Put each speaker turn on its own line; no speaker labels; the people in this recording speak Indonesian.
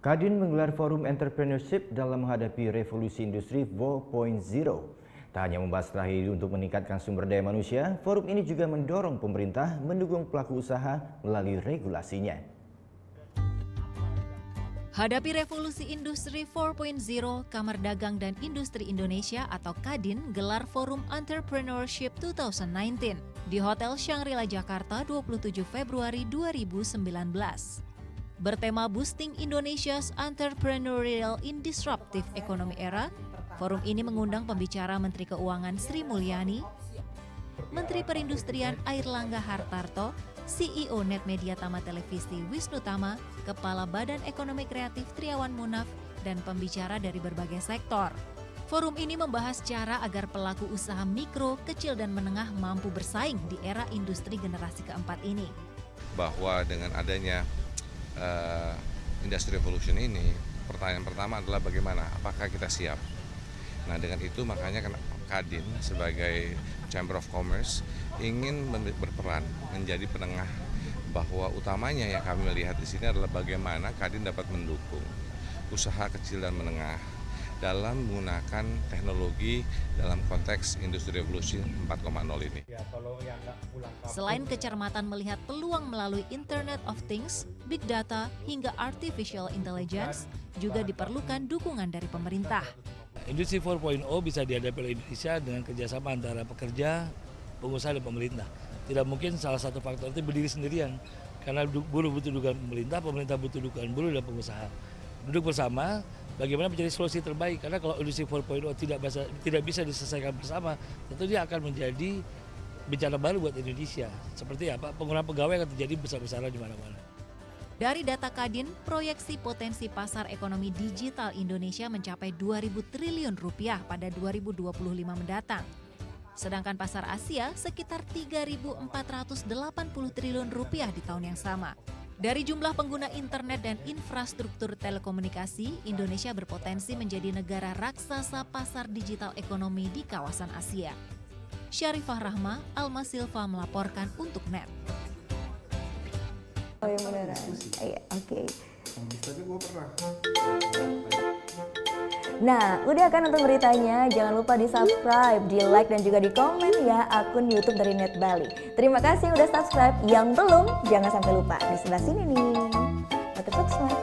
Kadin menggelar forum entrepreneurship dalam menghadapi revolusi industri 4.0. Tak hanya membahas strategi untuk meningkatkan sumber daya manusia, forum ini juga mendorong pemerintah mendukung pelaku usaha melalui regulasinya.
Hadapi revolusi industri 4.0, Kamar Dagang dan Industri Indonesia atau Kadin gelar Forum Entrepreneurship 2019 di Hotel Shangri-La Jakarta 27 Februari 2019. Bertema Boosting Indonesia's Entrepreneurial in Disruptive Economy Era, forum ini mengundang pembicara Menteri Keuangan Sri Mulyani, Menteri Perindustrian Airlangga Hartarto, CEO Net Media Tama Televisi Wisnu Tama, Kepala Badan Ekonomi Kreatif Triawan Munaf, dan pembicara dari berbagai sektor. Forum ini membahas cara agar pelaku usaha mikro, kecil, dan menengah mampu bersaing di era industri generasi keempat ini.
Bahwa dengan adanya industri revolution ini, pertanyaan pertama adalah bagaimana, apakah kita siap? Nah, dengan itu makanya Kadin sebagai Chamber of Commerce ingin berperan menjadi penengah, bahwa utamanya yang kami melihat di sini adalah bagaimana Kadin dapat mendukung usaha kecil dan menengah dalam menggunakan teknologi dalam konteks industri revolusi 4.0 ini.
Selain kecermatan melihat peluang melalui Internet of Things, Big Data, hingga Artificial Intelligence, juga diperlukan dukungan dari pemerintah.
Industri 4.0 bisa dihadapi oleh Indonesia dengan kerjasama antara pekerja, pengusaha, dan pemerintah. Tidak mungkin salah satu faktor itu berdiri sendirian, karena buruh butuh dukungan pemerintah butuh dukungan buruh dan pengusaha. Duduk bersama, bagaimana mencari solusi terbaik, karena kalau industri 4.0 tidak bisa diselesaikan bersama, tentu dia akan menjadi bencana baru buat Indonesia. Seperti apa, penggunaan pegawai akan terjadi besar-besaran di mana-mana.
Dari data Kadin, proyeksi potensi pasar ekonomi digital Indonesia mencapai 2.000 triliun rupiah pada 2025 mendatang. Sedangkan pasar Asia sekitar 3.480 triliun rupiah di tahun yang sama. Dari jumlah pengguna internet dan infrastruktur telekomunikasi, Indonesia berpotensi menjadi negara raksasa pasar digital ekonomi di kawasan Asia. Syarifah Rahma, Alma Silva melaporkan untuk NET.
Oh yang beneran? Iya, oke.
Tapi gue pernah.
Nah, udah kan nonton beritanya? Jangan lupa di-subscribe, di-like, dan juga di-komen ya akun YouTube dari Net Bali. Terima kasih udah subscribe. Yang belum, jangan sampai lupa. Di sebelah sini nih. Notif subscribe.